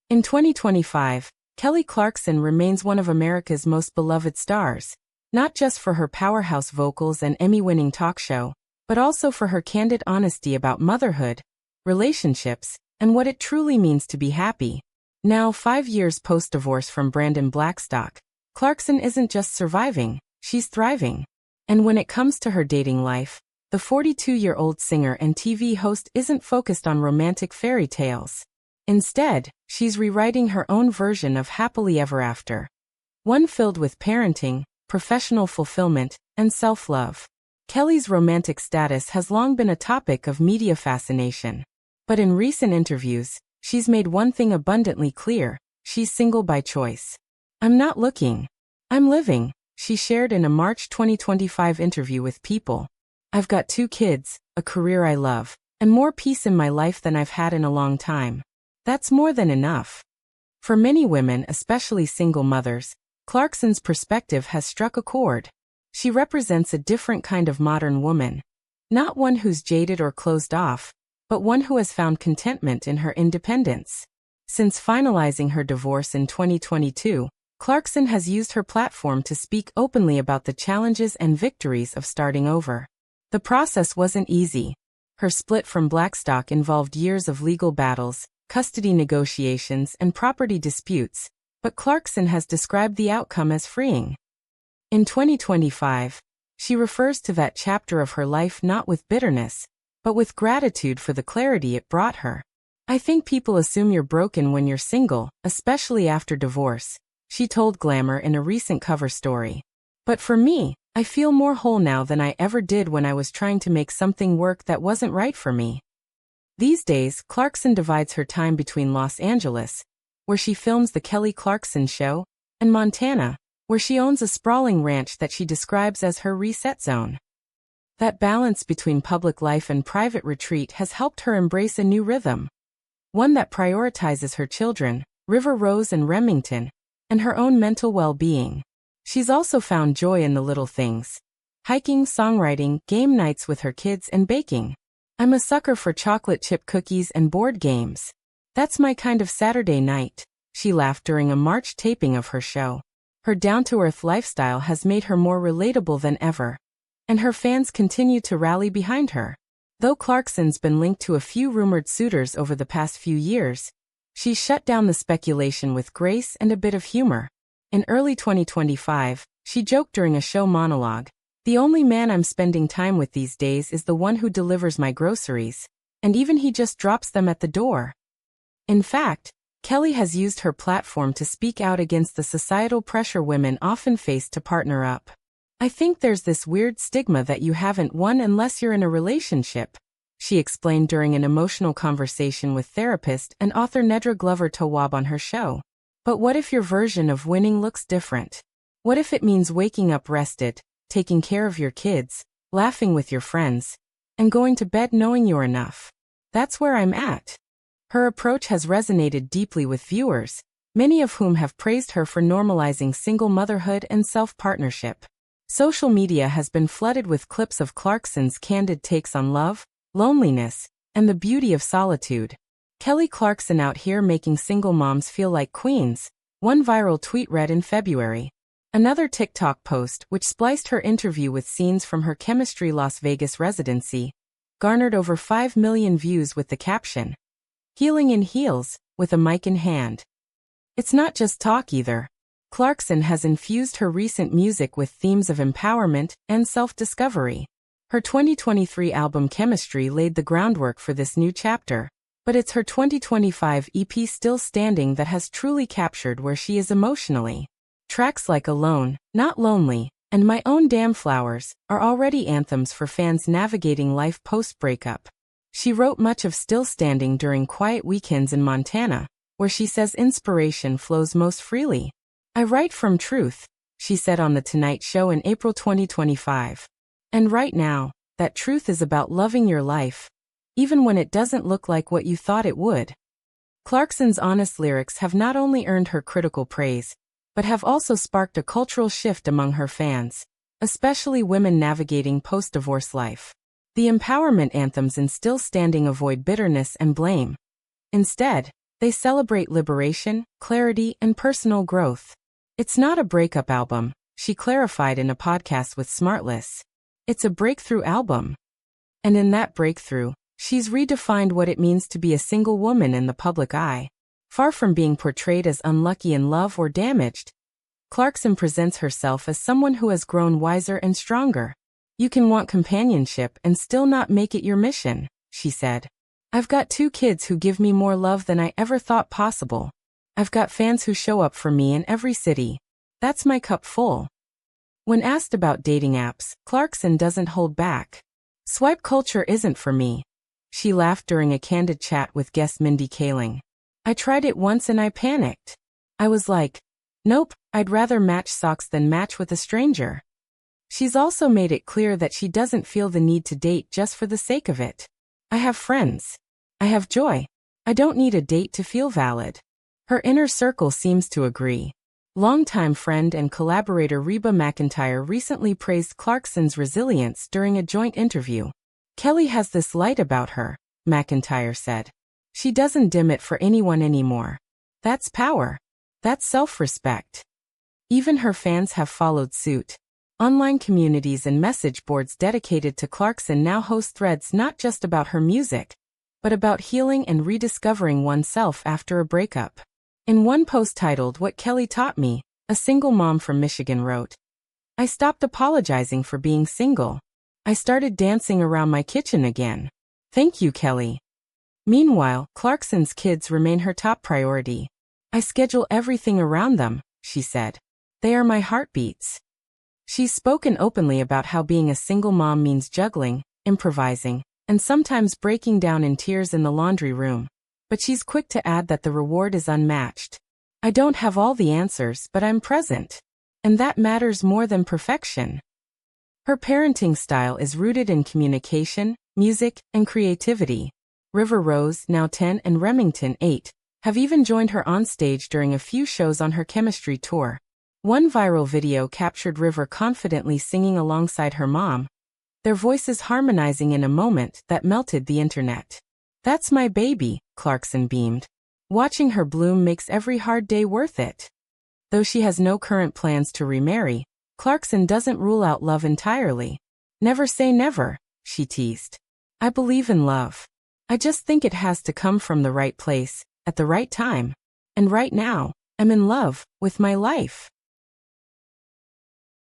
In 2025, Kelly Clarkson remains one of America's most beloved stars, not just for her powerhouse vocals and Emmy-winning talk show, but also for her candid honesty about motherhood, relationships, and what it truly means to be happy. Now, 5 years post-divorce from Brandon Blackstock, Clarkson isn't just surviving, she's thriving. And when it comes to her dating life, the 42-year-old singer and TV host isn't focused on romantic fairy tales. Instead, she's rewriting her own version of happily ever after. One filled with parenting, professional fulfillment, and self-love. Kelly's romantic status has long been a topic of media fascination. But in recent interviews, she's made one thing abundantly clear: she's single by choice. "I'm not looking. I'm living," she shared in a March 2025 interview with People. "I've got 2 kids, a career I love, and more peace in my life than I've had in a long time. That's more than enough." For many women, especially single mothers, Clarkson's perspective has struck a chord. She represents a different kind of modern woman. Not one who's jaded or closed off, but one who has found contentment in her independence. Since finalizing her divorce in 2022, Clarkson has used her platform to speak openly about the challenges and victories of starting over. The process wasn't easy. Her split from Blackstock involved years of legal battles, custody negotiations, and property disputes, but Clarkson has described the outcome as freeing. In 2025, she refers to that chapter of her life not with bitterness, but with gratitude for the clarity it brought her. "I think people assume you're broken when you're single, especially after divorce," she told Glamour in a recent cover story. "But for me, I feel more whole now than I ever did when I was trying to make something work that wasn't right for me." These days, Clarkson divides her time between Los Angeles, where she films The Kelly Clarkson Show, and Montana, where she owns a sprawling ranch that she describes as her reset zone. That balance between public life and private retreat has helped her embrace a new rhythm. One that prioritizes her children, River Rose and Remington, and her own mental well-being. She's also found joy in the little things: hiking, songwriting, game nights with her kids, and baking. "I'm a sucker for chocolate chip cookies and board games. That's my kind of Saturday night," she laughed during a March taping of her show. Her down-to-earth lifestyle has made her more relatable than ever, and her fans continue to rally behind her. Though Clarkson's been linked to a few rumored suitors over the past few years, she's shut down the speculation with grace and a bit of humor. In early 2025, she joked during a show monologue, "The only man I'm spending time with these days is the one who delivers my groceries, and even he just drops them at the door." In fact, Kelly has used her platform to speak out against the societal pressure women often face to partner up. "I think there's this weird stigma that you haven't won unless you're in a relationship," she explained during an emotional conversation with therapist and author Nedra Glover Tawwab on her show. "But what if your version of winning looks different? What if it means waking up rested, taking care of your kids, laughing with your friends, and going to bed knowing you're enough? That's where I'm at." Her approach has resonated deeply with viewers, many of whom have praised her for normalizing single motherhood and self-partnership. Social media has been flooded with clips of Clarkson's candid takes on love, loneliness, and the beauty of solitude. "Kelly Clarkson out here making single moms feel like queens," one viral tweet read in February. Another TikTok post, which spliced her interview with scenes from her Chemistry Las Vegas residency, garnered over 5 million views with the caption, "Healing in heels, with a mic in hand." It's not just talk either. Clarkson has infused her recent music with themes of empowerment and self-discovery. Her 2023 album Chemistry laid the groundwork for this new chapter, but it's her 2025 EP Still Standing that has truly captured where she is emotionally. Tracks like Alone, Not Lonely, and My Own Damn Flowers are already anthems for fans navigating life post-breakup. She wrote much of Still Standing during quiet weekends in Montana, where she says inspiration flows most freely. "I write from truth," she said on The Tonight Show in April 2025. "And right now, that truth is about loving your life, even when it doesn't look like what you thought it would." Clarkson's honest lyrics have not only earned her critical praise, but have also sparked a cultural shift among her fans, especially women navigating post-divorce life. The empowerment anthems in Still Standing avoid bitterness and blame. Instead, They celebrate liberation, clarity, and personal growth. It's not a breakup album, she clarified in a podcast with Smartless. It's a breakthrough album. And in that breakthrough, she's redefined what it means to be a single woman in the public eye. Far from being portrayed as unlucky in love or damaged, Clarkson presents herself as someone who has grown wiser and stronger. You can want companionship and still not make it your mission, she said. I've got 2 kids who give me more love than I ever thought possible. I've got fans who show up for me in every city. That's my cup full. When asked about dating apps, Clarkson doesn't hold back. Swipe culture isn't for me. She laughed during a candid chat with guest Mindy Kaling. I tried it once and I panicked. I was like, nope, I'd rather match socks than match with a stranger. She's also made it clear that she doesn't feel the need to date just for the sake of it. I have friends. I have joy. I don't need a date to feel valid. Her inner circle seems to agree. Longtime friend and collaborator Reba McEntire recently praised Clarkson's resilience during a joint interview. Kelly has this light about her, McEntire said. She doesn't dim it for anyone anymore. That's power. That's self-respect. Even her fans have followed suit. Online communities and message boards dedicated to Clarkson now host threads not just about her music, but about healing and rediscovering oneself after a breakup. In one post titled What Kelly Taught Me, a single mom from Michigan wrote, I stopped apologizing for being single. I started dancing around my kitchen again. Thank you, Kelly. Meanwhile, Clarkson's kids remain her top priority. I schedule everything around them, she said. They are my heartbeats. She's spoken openly about how being a single mom means juggling, improvising, and sometimes breaking down in tears in the laundry room. But she's quick to add that the reward is unmatched. I don't have all the answers, but I'm present. And that matters more than perfection. Her parenting style is rooted in communication, music, and creativity. River Rose, now 10, and Remington, 8, have even joined her on stage during a few shows on her chemistry tour. One viral video captured River confidently singing alongside her mom, their voices harmonizing in a moment that melted the internet. That's my baby, Clarkson beamed. Watching her bloom makes every hard day worth it. Though she has no current plans to remarry, Clarkson doesn't rule out love entirely. Never say never, she teased. I believe in love. I just think it has to come from the right place, at the right time. And right now, I'm in love with my life.